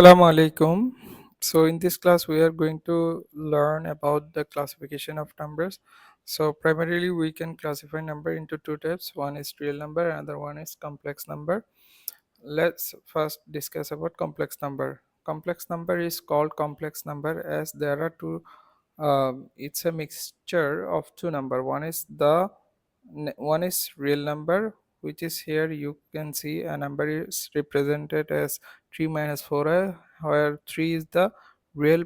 Assalamu alaikum. So in this class we are going to learn about the classification of numbers. So primarily we can classify number into two types. One is real number, another one is complex number. Let's first discuss about complex number. Complex number is called complex number as there are two. It's a mixture of two number. One is real number, which is here you can see a number is represented as 3 minus 4, where 3 is the real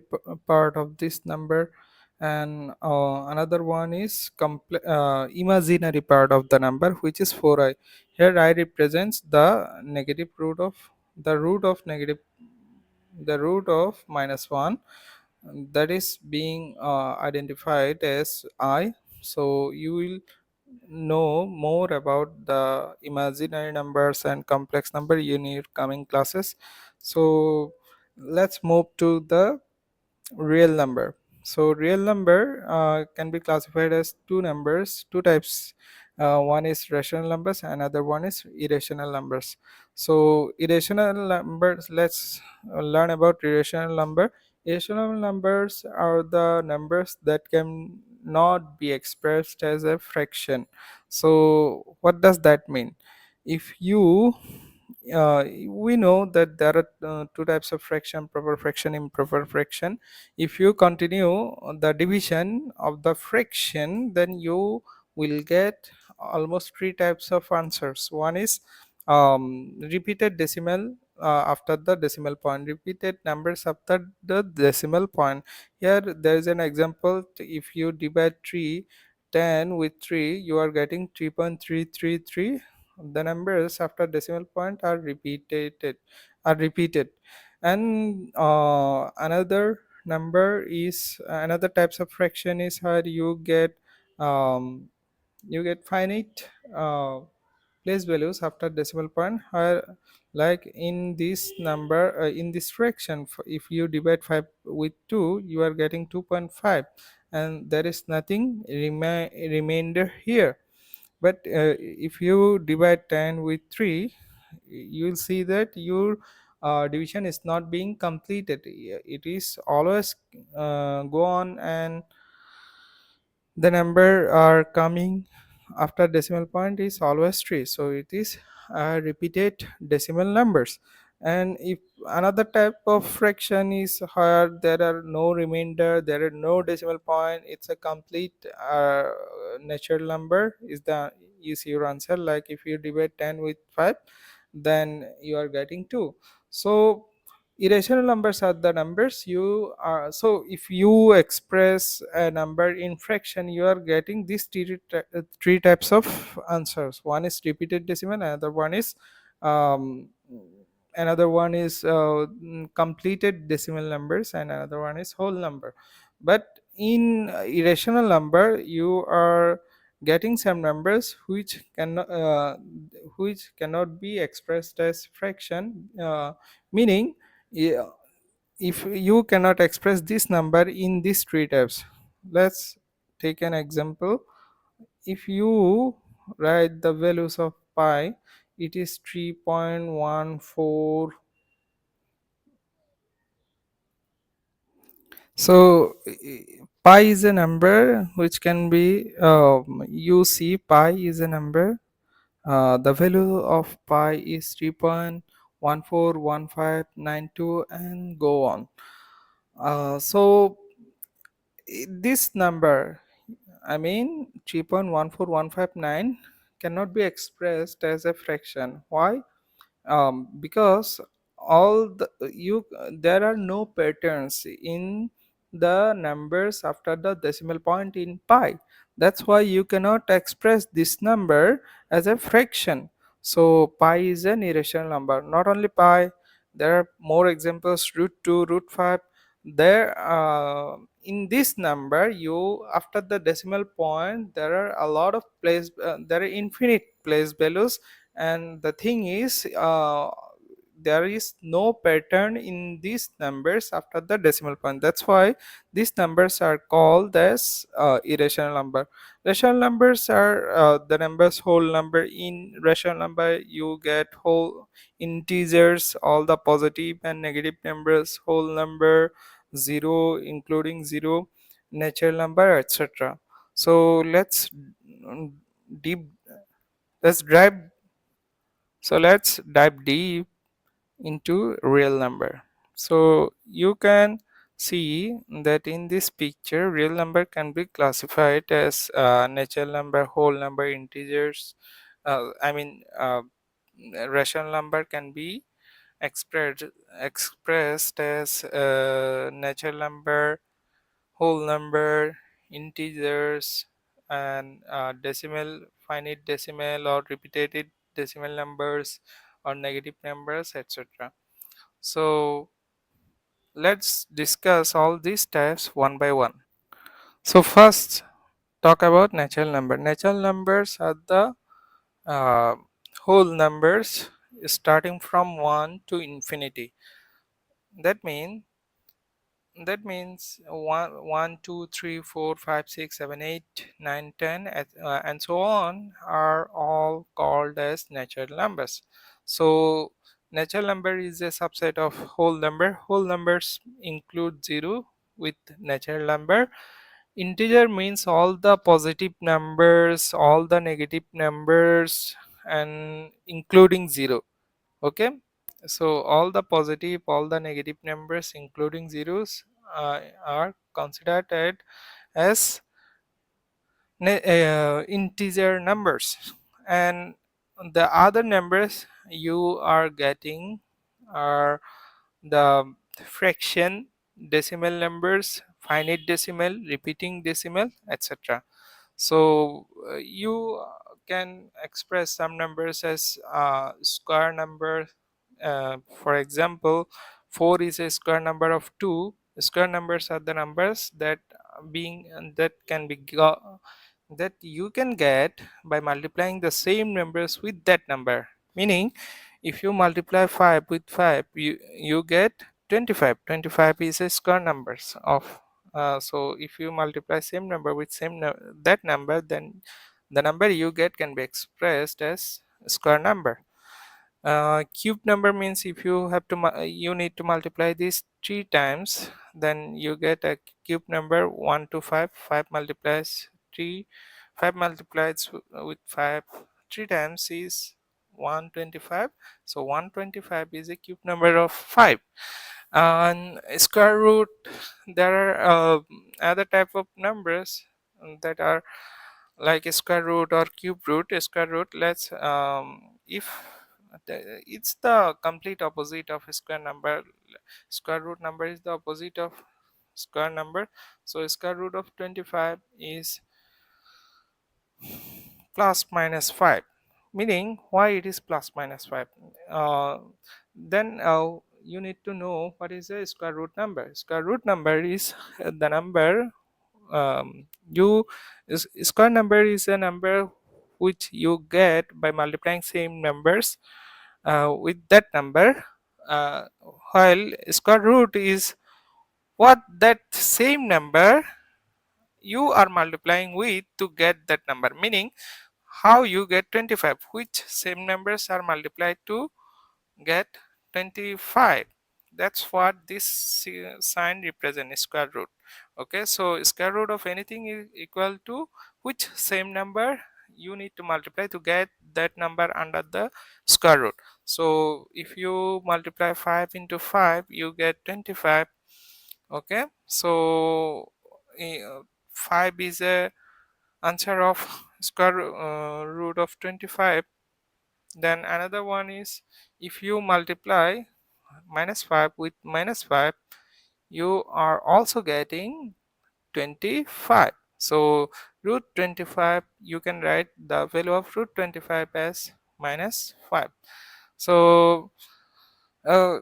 part of this number, and another one is imaginary part of the number, which is 4i. Here I represents the root of negative the root of minus 1, that is being identified as I. So you will know more about the imaginary numbers and complex number in your coming classes. So let's move to the real number. So real number can be classified as two types. One is rational numbers, another one is irrational numbers. So irrational numbers, let's learn about irrational number. Irrational numbers are the numbers that can not be expressed as a fraction. So what does that mean? If you We know that there are two types of fraction: proper fraction, improper fraction. If you continue the division of the fraction, then you will get almost three types of answers. One is repeated decimal after the decimal point, repeated numbers after the decimal point. Here there is an example. If you divide 10 with 3, you are getting 3.333. The numbers after decimal point are repeated. And another types of fraction is how um, you get finite place values after decimal point. Like in this in this fraction, if you divide 5 with 2, you are getting 2.5, and there is nothing remainder here. But if you divide 10 with 3, you will see that your division is not being completed. It is always go on, and the number are coming after decimal point is always 3, so it is repeated decimal numbers. And if another type of fraction is where there are no remainder, there are no decimal point, it's a complete natural number is your answer. Like if you divide 10 with 5, then you are getting 2. So irrational numbers are the numbers you are. So if you express a number in fraction, you are getting these three types of answers. One is repeated decimal, um, another one is completed decimal numbers, and another one is whole number. But in irrational number, you are getting some numbers which cannot be expressed as fraction, meaning, yeah, if you cannot express this number in these three types. Let's take an example. If you write the values of pi, it is 3.14. So pi is a number which can be, you see pi is a number. The value of pi is 3.141592 and go on. So this number, I mean 3.14159, cannot be expressed as a fraction. Why? Because all the you there are no patterns in the numbers after the decimal point in pi. That's why you cannot express this number as a fraction. So pi is an irrational number. Not only pi, there are more examples: root 2, root 5. There In this number, you after the decimal point, there are a lot of there are infinite place values. And the thing is, there is no pattern in these numbers after the decimal point. That's why these numbers are called as irrational number. Rational numbers are the numbers whole number. In rational number you get whole integers, all the positive and negative numbers, whole number, zero including zero, natural number, etc. So mm, deep let's dive let's dive deep into real number. So you can see that in this picture real number can be classified as natural number, whole number, integers. I mean rational number can be expressed expressed as natural number, whole number, integers, and decimal, finite decimal or repeated decimal numbers or negative numbers, etc. So let's discuss all these types one by one. So first, talk about natural number. Natural numbers are the uh, whole numbers starting from 1 to infinity. That means one, 2, 3, 4, 5, 6, 7, 8, 9, 10, and so on are all called as natural numbers. So natural number is a subset of whole number. Whole numbers include 0 with natural number. Integer means all the positive numbers, all the negative numbers, and including 0. Okay, so all the positive, all the negative numbers including zeros are considered as integer numbers, and the other numbers you are getting are the fraction, decimal numbers, finite decimal, repeating decimal, etc. So you can express some numbers as square number. For example, 4 is a square number of 2. Square numbers are the numbers that that can be that you can get by multiplying the same numbers with that number. Meaning, if you multiply 5 with 5, you get 25. 25 is a square numbers of so if you multiply same number with that number, then the number you get can be expressed as square number. Cube number means if you have to you need to multiply this 3 times, then you get a cube number 1 to 5. 5 multiplies 3, 5 multiplies with 5 3 times is 125. So 125 is a cube number of 5. And square root, there are other type of numbers that are like square root or cube root. Square root, let's if it's the complete opposite of a square number. Square root number is the opposite of square number. So square root of 25 is plus minus 5. Meaning, why it is plus minus 5? Then you need to know what is a square root number. Square root number is the number you square number is a number which you get by multiplying same numbers with that number, uh, while square root is what that same number you are multiplying with to get that number. Meaning, how you get 25, which same numbers are multiplied to get 25. That's what this sign represents, square root. Okay, so square root of anything is equal to which same number you need to multiply to get that number under the square root. So if you multiply 5 into 5, you get 25. Okay, so 5 is a answer of square root of 25. Then another one is, if you multiply minus 5 with minus 5, you are also getting 25. So root 25, you can write the value of root 25 as minus 5. So uh,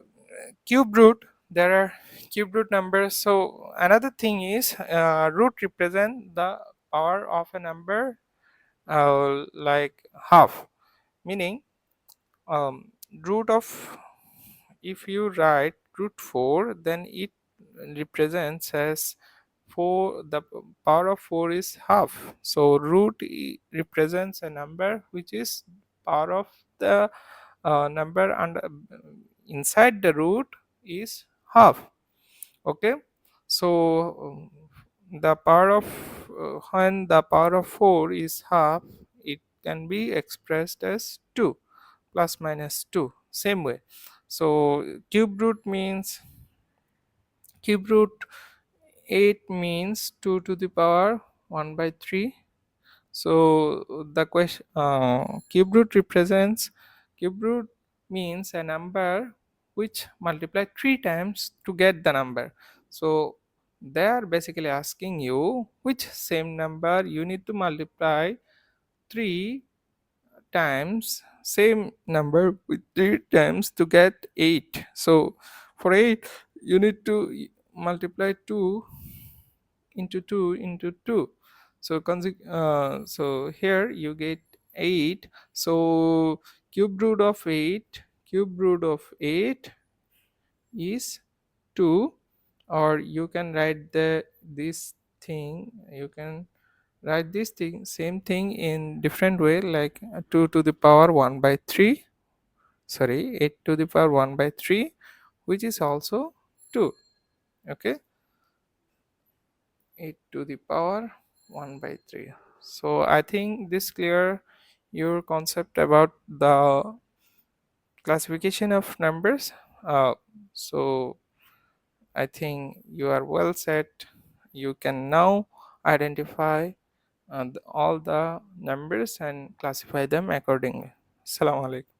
cube root, there are cube root numbers. So another thing is root represent the power of a number like half. Meaning root of, if you write root 4, then it represents as 4, the power of 4 is half. So represents a number which is power of the number, and inside the root is half. Okay, so the power of when the power of 4 is half, it can be expressed as 2 plus minus 2, same way. So cube root means, cube root 8 means 2 to the power 1 by 3. So the question, cube root represents, cube root means a number which multiply 3 times to get the number. So they are basically asking you which same number you need to multiply 3 times, same number with 3 times to get 8. So for 8 you need to multiply 2 into 2 into 2. So so here you get 8. So cube root of 8, cube root of 8 is 2. Or you can write this thing, you can write this thing, same thing in different way, like 2 to the power 1 by 3, sorry, 8 to the power 1 by 3, which is also 2. Okay, 8 to the power 1 by 3. So I think this clear your concept about the classification of numbers. So I think you are well set. You can now identify all the numbers and classify them accordingly. Assalamu alaikum.